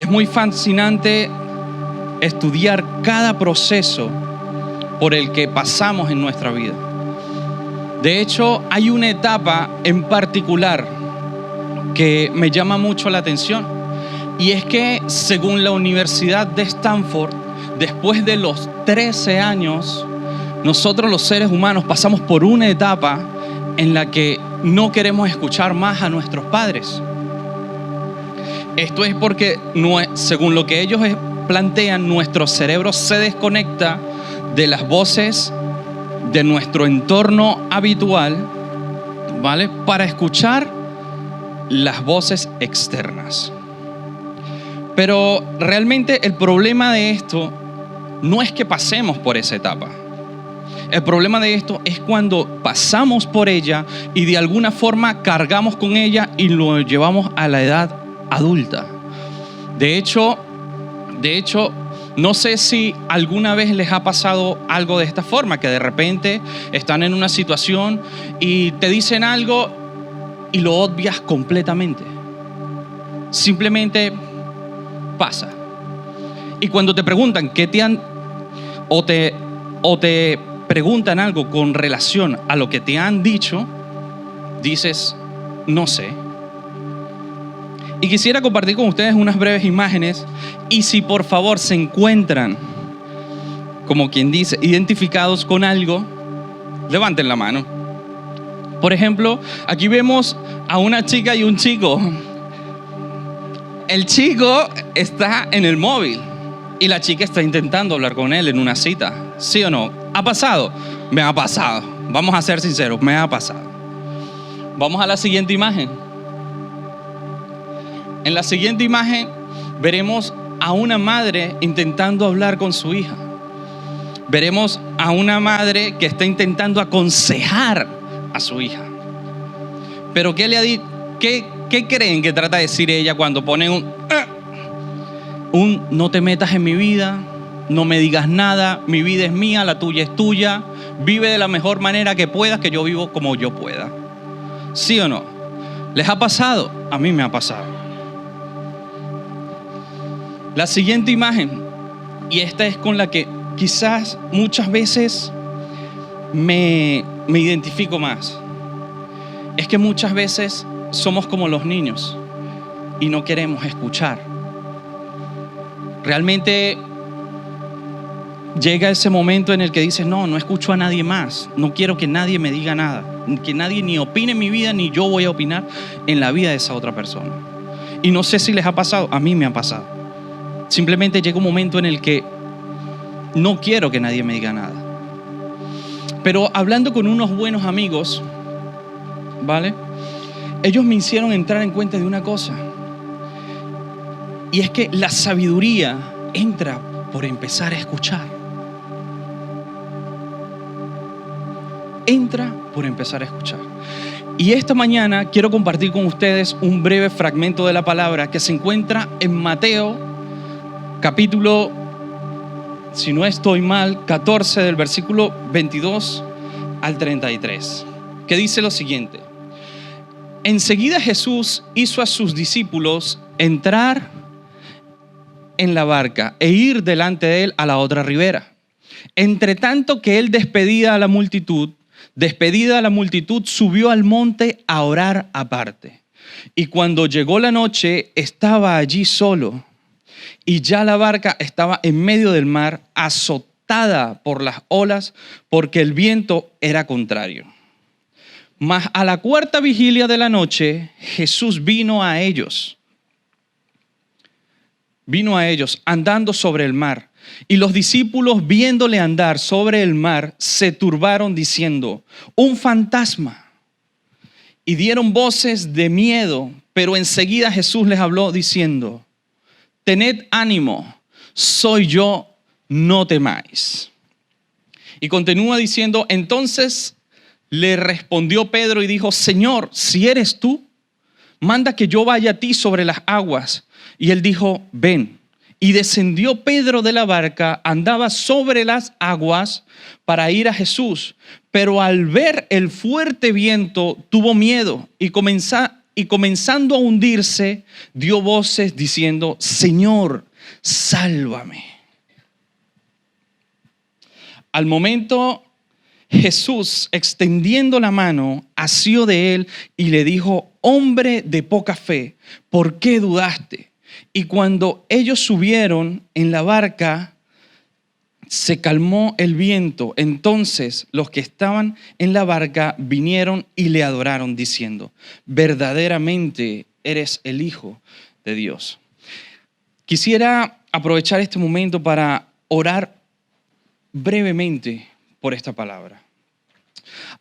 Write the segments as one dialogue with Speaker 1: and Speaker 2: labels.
Speaker 1: Es muy fascinante estudiar cada proceso por el que pasamos en nuestra vida. De hecho, hay una etapa en particular que me llama mucho la atención, y es que según la Universidad de Stanford, después de los 13 años, nosotros los seres humanos pasamos por una etapa en la que no queremos escuchar más a nuestros padres. Esto es porque, según lo que ellos plantean, nuestro cerebro se desconecta de las voces de nuestro entorno habitual, ¿vale?, para escuchar las voces externas. Pero realmente el problema de esto no es que pasemos por esa etapa. El problema de esto es cuando pasamos por ella y de alguna forma cargamos con ella y lo llevamos a la edad adulta. De hecho, no sé si alguna vez les ha pasado algo de esta forma, que de repente están en una situación y te dicen algo y lo obvias completamente. Simplemente pasa. Y cuando te preguntan qué te han o te preguntan algo con relación a lo que te han dicho, dices, no sé. Y quisiera compartir con ustedes unas breves imágenes, y si por favor se encuentran, como quien dice, identificados con algo, levanten la mano. Por ejemplo, aquí vemos a una chica y un chico. El chico está en el móvil y la chica está intentando hablar con él en una cita. ¿Sí o no? ¿Ha pasado? Me ha pasado. Vamos a ser sinceros, me ha pasado. Vamos a la siguiente imagen. En la siguiente imagen veremos a una madre intentando hablar con su hija. Veremos a una madre que está intentando aconsejar a su hija. Pero ¿qué le ha dicho? ¿Qué creen que trata de decir ella cuando pone un no te metas en mi vida, no me digas nada, mi vida es mía, la tuya es tuya, vive de la mejor manera que puedas, que yo vivo como yo pueda? ¿Sí o no? ¿Les ha pasado? A mí me ha pasado. La siguiente imagen, y esta es con la que quizás muchas veces me identifico más, es que muchas veces somos como los niños y no queremos escuchar. Realmente llega ese momento en el que dices, no escucho a nadie más, no quiero que nadie me diga nada, que nadie ni opine en mi vida, ni yo voy a opinar en la vida de esa otra persona. Y no sé si les ha pasado, a mí me ha pasado. Simplemente llega un momento en el que no quiero que nadie me diga nada. Pero hablando con unos buenos amigos, ¿vale?, ellos me hicieron entrar en cuenta de una cosa. Y es que la sabiduría entra por empezar a escuchar. Entra por empezar a escuchar. Y esta mañana quiero compartir con ustedes un breve fragmento de la palabra que se encuentra en Mateo, capítulo, si no estoy mal, 14, del versículo 22 al 33, que dice lo siguiente. Enseguida Jesús hizo a sus discípulos entrar en la barca e ir delante de él a la otra ribera. Entre tanto que él despedida a la multitud, subió al monte a orar aparte. Y cuando llegó la noche, estaba allí solo. Y ya la barca estaba en medio del mar, azotada por las olas, porque el viento era contrario. Mas a la cuarta vigilia de la noche, Jesús vino a ellos andando sobre el mar. Y los discípulos, viéndole andar sobre el mar, se turbaron diciendo, un fantasma. Y dieron voces de miedo, pero enseguida Jesús les habló diciendo, tened ánimo, soy yo, no temáis. Y continúa diciendo, entonces le respondió Pedro y dijo, Señor, si eres tú, manda que yo vaya a ti sobre las aguas. Y él dijo, ven. Y descendió Pedro de la barca, andaba sobre las aguas para ir a Jesús. Pero al ver el fuerte viento, tuvo miedo y y comenzando a hundirse, dio voces diciendo: Señor, sálvame. Al momento, Jesús, extendiendo la mano, asió de él y le dijo: hombre de poca fe, ¿por qué dudaste? Y cuando ellos subieron en la barca, se calmó el viento. Entonces los que estaban en la barca vinieron y le adoraron, diciendo: verdaderamente eres el Hijo de Dios. Quisiera aprovechar este momento para orar brevemente por esta palabra.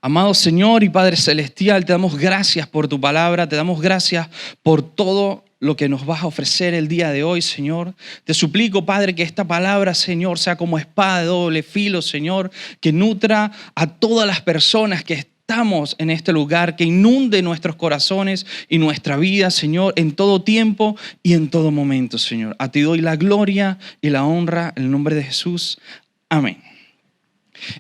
Speaker 1: Amado Señor y Padre Celestial, te damos gracias por tu palabra, te damos gracias por todo lo que nos vas a ofrecer el día de hoy, Señor. Te suplico, Padre, que esta palabra, Señor, sea como espada de doble filo, Señor, que nutra a todas las personas que estamos en este lugar, que inunde nuestros corazones y nuestra vida, Señor, en todo tiempo y en todo momento, Señor. A ti doy la gloria y la honra en el nombre de Jesús. Amén.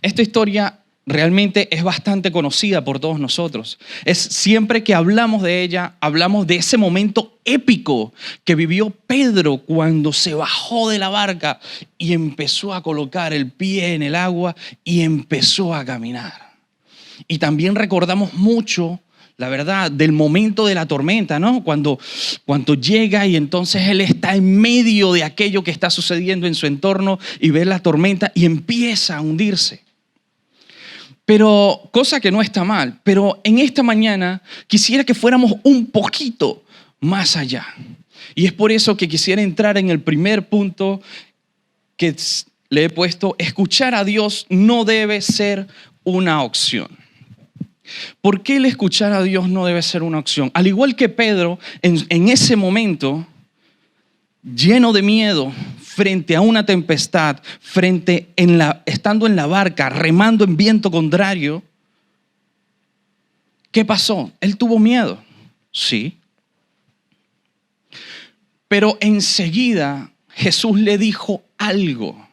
Speaker 1: Esta historia realmente es bastante conocida por todos nosotros. Siempre que hablamos de ella, hablamos de ese momento épico que vivió Pedro cuando se bajó de la barca y empezó a colocar el pie en el agua y empezó a caminar. Y también recordamos mucho, la verdad, del momento de la tormenta, ¿no? Cuando llega y entonces él está en medio de aquello que está sucediendo en su entorno y ve la tormenta y empieza a hundirse. Pero, cosa que no está mal, pero en esta mañana quisiera que fuéramos un poquito más allá. Y es por eso que quisiera entrar en el primer punto que le he puesto: escuchar a Dios no debe ser una opción. ¿Por qué el escuchar a Dios no debe ser una opción? Al igual que Pedro, en ese momento, lleno de miedo, frente a una tempestad, estando en la barca, remando en viento contrario, ¿qué pasó? Él tuvo miedo, sí. Pero enseguida Jesús le dijo algo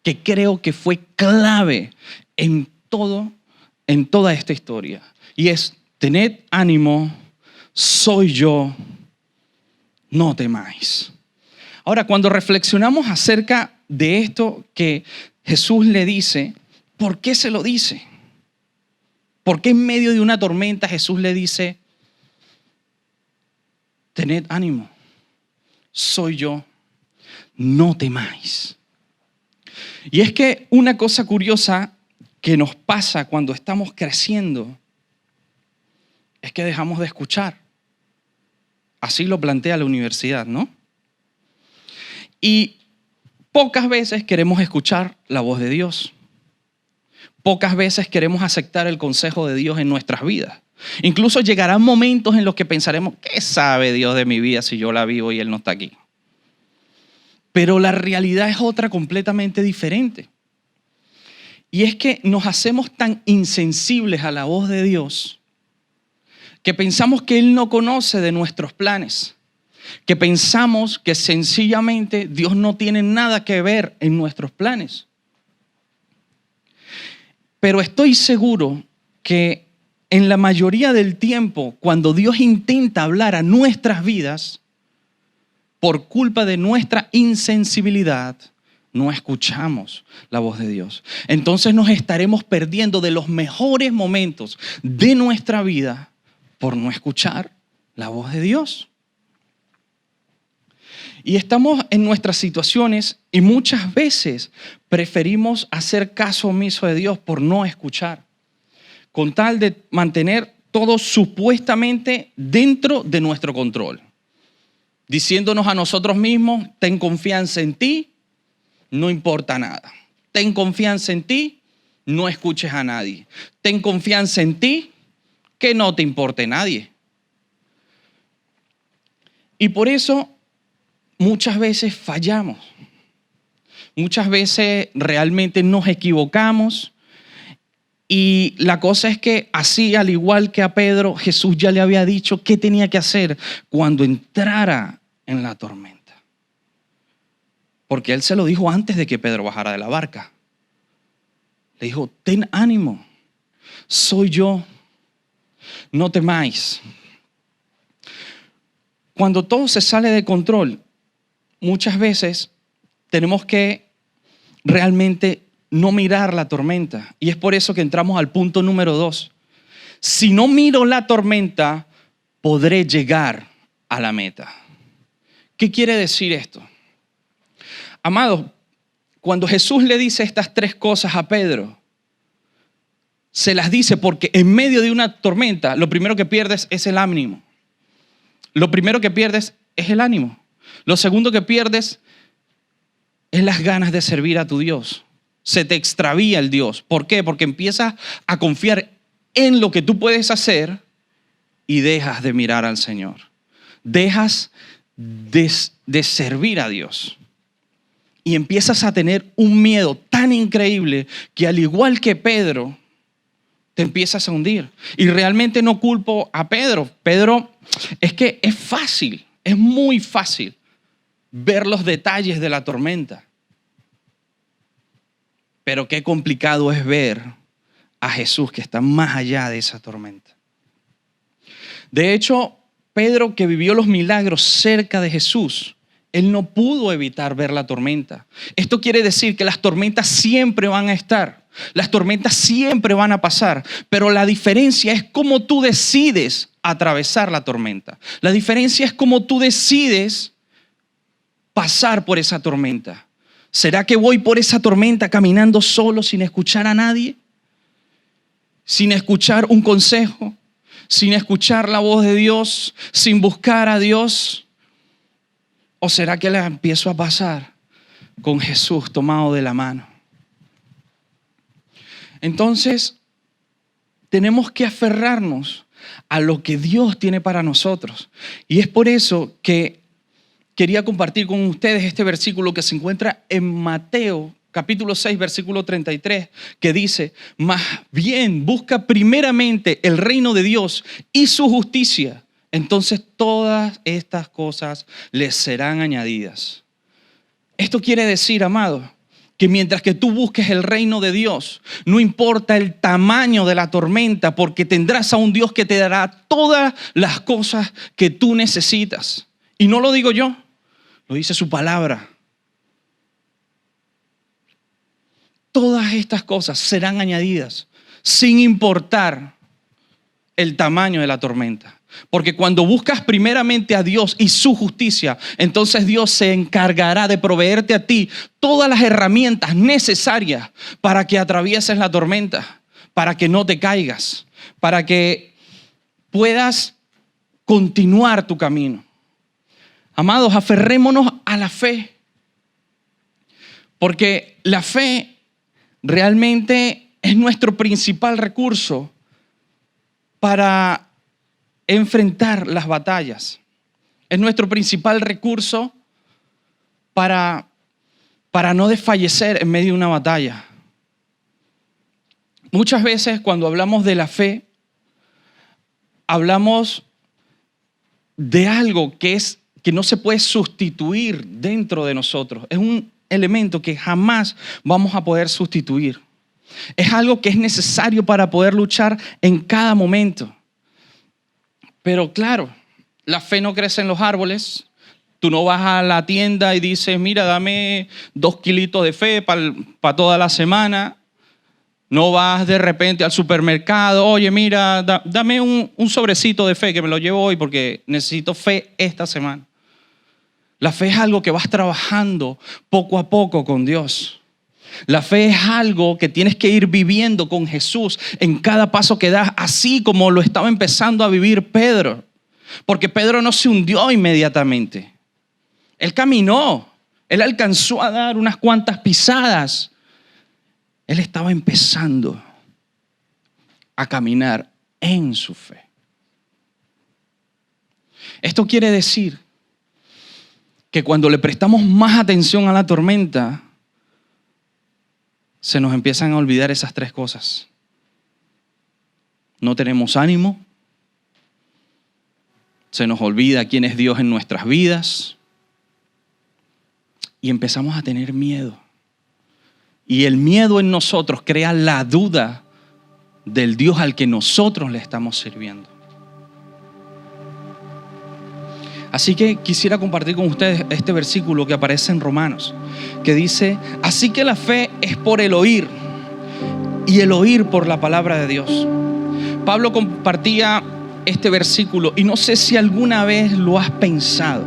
Speaker 1: que creo que fue clave en toda esta historia. Y es: tened ánimo, soy yo, no temáis. Ahora, cuando reflexionamos acerca de esto que Jesús le dice, ¿por qué se lo dice? ¿Por qué en medio de una tormenta Jesús le dice: tened ánimo, soy yo, no temáis? Y es que una cosa curiosa que nos pasa cuando estamos creciendo es que dejamos de escuchar. Así lo plantea la universidad, ¿no? Y pocas veces queremos escuchar la voz de Dios. Pocas veces queremos aceptar el consejo de Dios en nuestras vidas. Incluso llegarán momentos en los que pensaremos: ¿qué sabe Dios de mi vida si yo la vivo y Él no está aquí? Pero la realidad es otra completamente diferente. Y es que nos hacemos tan insensibles a la voz de Dios que pensamos que Él no conoce de nuestros planes. Que pensamos que sencillamente Dios no tiene nada que ver en nuestros planes. Pero estoy seguro que en la mayoría del tiempo, cuando Dios intenta hablar a nuestras vidas, por culpa de nuestra insensibilidad, no escuchamos la voz de Dios. Entonces nos estaremos perdiendo de los mejores momentos de nuestra vida por no escuchar la voz de Dios. Y estamos en nuestras situaciones y muchas veces preferimos hacer caso omiso de Dios por no escuchar, con tal de mantener todo supuestamente dentro de nuestro control, diciéndonos a nosotros mismos: ten confianza en ti, no importa nada. Ten confianza en ti, no escuches a nadie. Ten confianza en ti, que no te importe nadie. Y por eso muchas veces fallamos, muchas veces realmente nos equivocamos y la cosa es que así, al igual que a Pedro, Jesús ya le había dicho qué tenía que hacer cuando entrara en la tormenta. Porque Él se lo dijo antes de que Pedro bajara de la barca. Le dijo: ten ánimo, soy yo, no temáis. cuando todo se sale de control, muchas veces tenemos que realmente no mirar la tormenta. Y es por eso que entramos al punto número 2. Si no miro la tormenta, podré llegar a la meta. ¿Qué quiere decir esto? Amados, cuando Jesús le dice estas 3 cosas a Pedro, se las dice porque en medio de una tormenta, lo primero que pierdes es el ánimo. Lo primero que pierdes es el ánimo. Lo segundo que pierdes es las ganas de servir a tu Dios. Se te extravía el Dios. ¿Por qué? Porque empiezas a confiar en lo que tú puedes hacer y dejas de mirar al Señor. Dejas de servir a Dios. Y empiezas a tener un miedo tan increíble que al igual que Pedro, te empiezas a hundir. Y realmente no culpo a Pedro. Pedro, es que es fácil, es muy fácil ver los detalles de la tormenta. Pero qué complicado es ver a Jesús que está más allá de esa tormenta. De hecho, Pedro, que vivió los milagros cerca de Jesús, él no pudo evitar ver la tormenta. Esto quiere decir que las tormentas siempre van a estar. Las tormentas siempre van a pasar, pero la diferencia es cómo tú decides atravesar la tormenta. La diferencia es cómo tú decides pasar por esa tormenta. ¿Será que voy por esa tormenta caminando solo sin escuchar a nadie? Sin escuchar un consejo, sin escuchar la voz de Dios, sin buscar a Dios. ¿O será que la empiezo a pasar con Jesús tomado de la mano? Entonces, tenemos que aferrarnos a lo que Dios tiene para nosotros. Y es por eso que quería compartir con ustedes este versículo que se encuentra en Mateo, capítulo 6, versículo 33, que dice: más bien busca primeramente el reino de Dios y su justicia. Entonces todas estas cosas les serán añadidas. Esto quiere decir, amado, que mientras que tú busques el reino de Dios, no importa el tamaño de la tormenta, porque tendrás a un Dios que te dará todas las cosas que tú necesitas. Y no lo digo yo, lo dice su palabra. Todas estas cosas serán añadidas sin importar el tamaño de la tormenta. Porque cuando buscas primeramente a Dios y su justicia, entonces Dios se encargará de proveerte a ti todas las herramientas necesarias para que atravieses la tormenta, para que no te caigas, para que puedas continuar tu camino. Amados, aferrémonos a la fe, porque la fe realmente es nuestro principal recurso para enfrentar las batallas. Es nuestro principal recurso para no desfallecer en medio de una batalla. Muchas veces cuando hablamos de la fe, hablamos de algo que no se puede sustituir dentro de nosotros. Es un elemento que jamás vamos a poder sustituir. Es algo que es necesario para poder luchar en cada momento. Pero claro, la fe no crece en los árboles. Tú no vas a la tienda y dices: mira, dame 2 kilitos de fe para toda la semana. No vas de repente al supermercado: oye, mira, dame un sobrecito de fe que me lo llevo hoy porque necesito fe esta semana. La fe es algo que vas trabajando poco a poco con Dios. La fe es algo que tienes que ir viviendo con Jesús en cada paso que das, así como lo estaba empezando a vivir Pedro. Porque Pedro no se hundió inmediatamente. Él caminó, él alcanzó a dar unas cuantas pisadas. Él estaba empezando a caminar en su fe. Esto quiere decir que cuando le prestamos más atención a la tormenta, se nos empiezan a olvidar esas 3 cosas. No tenemos ánimo, se nos olvida quién es Dios en nuestras vidas y empezamos a tener miedo. Y el miedo en nosotros crea la duda del Dios al que nosotros le estamos sirviendo. Así que quisiera compartir con ustedes este versículo que aparece en Romanos, que dice: así que la fe es por el oír, y el oír por la palabra de Dios. Pablo compartía este versículo y no sé si alguna vez lo has pensado,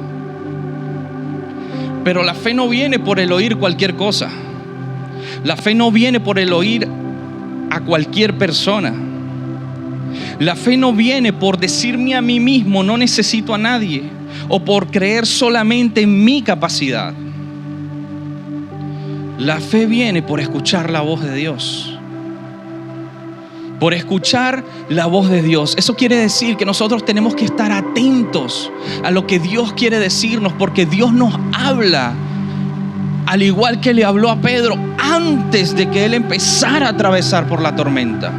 Speaker 1: pero la fe no viene por el oír cualquier cosa. La fe no viene por el oír a cualquier persona. La fe no viene por decirme a mí mismo no necesito a nadie, o por creer solamente en mi capacidad. La fe viene por escuchar la voz de Dios. Por escuchar la voz de Dios. Eso quiere decir que nosotros tenemos que estar atentos a lo que Dios quiere decirnos, porque Dios nos habla, al igual que le habló a Pedro antes de que él empezara a atravesar por la tormenta.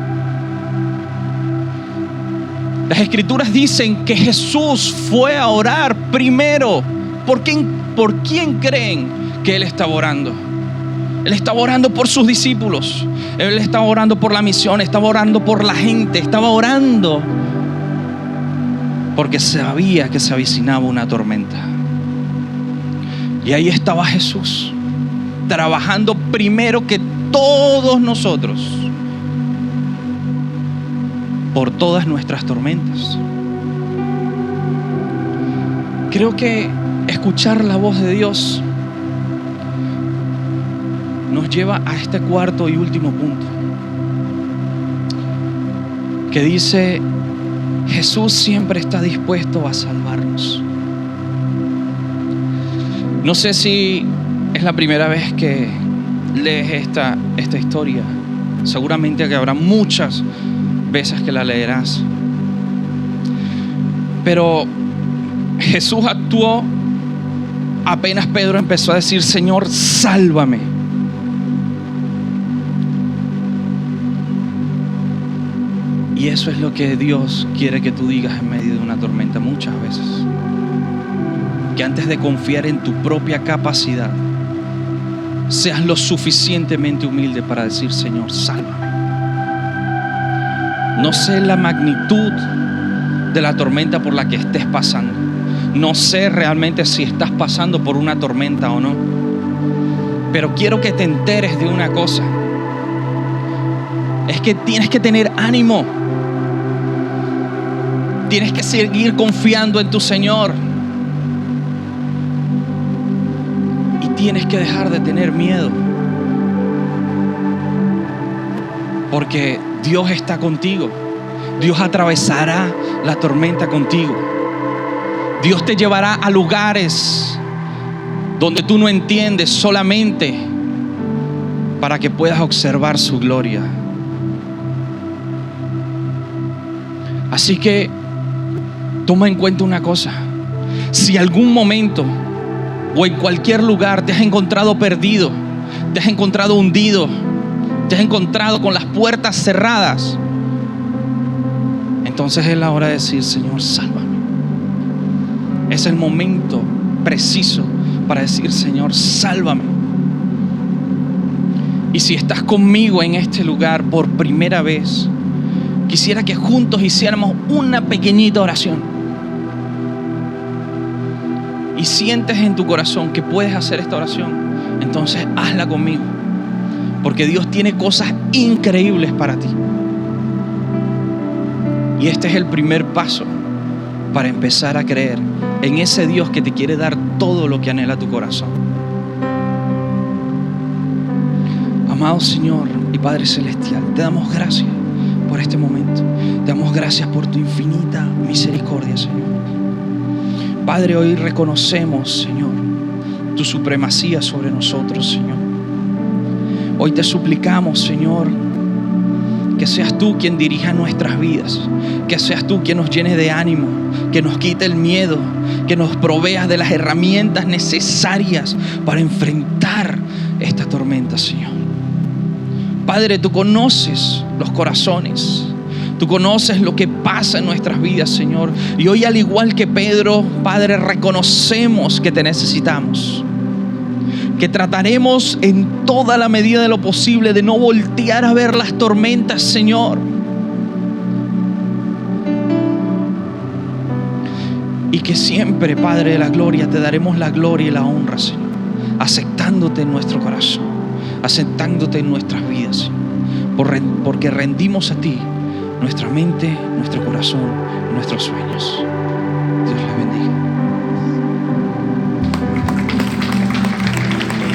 Speaker 1: Las Escrituras dicen que Jesús fue a orar primero. ¿Por quién creen que Él estaba orando? Él estaba orando por sus discípulos. Él estaba orando por la misión. Estaba orando por la gente. Estaba orando porque sabía que se avecinaba una tormenta. Y ahí estaba Jesús, trabajando primero que todos nosotros por todas nuestras tormentas. Creo que escuchar la voz de Dios nos lleva a este cuarto y último punto, que dice: Jesús siempre está dispuesto a salvarnos. No sé si es la primera vez que lees esta historia. Seguramente que habrá muchas veces que la leerás. Pero Jesús actuó apenas Pedro empezó a decir: Señor, sálvame. Y eso es lo que Dios quiere que tú digas en medio de una tormenta muchas veces. Que antes de confiar en tu propia capacidad, seas lo suficientemente humilde para decir: Señor, sálvame. No sé la magnitud de la tormenta por la que estés pasando. No sé realmente si estás pasando por una tormenta o no. Pero quiero que te enteres de una cosa. Es que tienes que tener ánimo. Tienes que seguir confiando en tu Señor. Y tienes que dejar de tener miedo. Porque Dios está contigo. Dios atravesará la tormenta contigo. Dios te llevará a lugares donde tú no entiendes, solamente para que puedas observar su gloria. Así que toma en cuenta una cosa. Si algún momento o en cualquier lugar te has encontrado perdido, te has encontrado hundido, te has encontrado con las puertas cerradas, entonces es la hora de decir: Señor, sálvame. Es el momento preciso para decir: Señor, sálvame. Y si estás conmigo en este lugar por primera vez, quisiera que juntos hiciéramos una pequeñita oración. Y sientes en tu corazón que puedes hacer esta oración, entonces hazla conmigo. Porque Dios tiene cosas increíbles para ti. Y este es el primer paso para empezar a creer en ese Dios que te quiere dar todo lo que anhela tu corazón. Amado Señor y Padre Celestial, te damos gracias por este momento. Te damos gracias por tu infinita misericordia, Señor. Padre, hoy reconocemos, Señor, tu supremacía sobre nosotros, Señor. Hoy te suplicamos, Señor, que seas tú quien dirija nuestras vidas, que seas tú quien nos llene de ánimo, que nos quite el miedo, que nos proveas de las herramientas necesarias para enfrentar esta tormenta, Señor. Padre, tú conoces los corazones, tú conoces lo que pasa en nuestras vidas, Señor. Y hoy, al igual que Pedro, Padre, reconocemos que te necesitamos. Que trataremos en toda la medida de lo posible de no voltear a ver las tormentas, Señor. Y que siempre, Padre de la gloria, te daremos la gloria y la honra, Señor, aceptándote en nuestro corazón, aceptándote en nuestras vidas, Señor, porque rendimos a ti nuestra mente, nuestro corazón y nuestros sueños.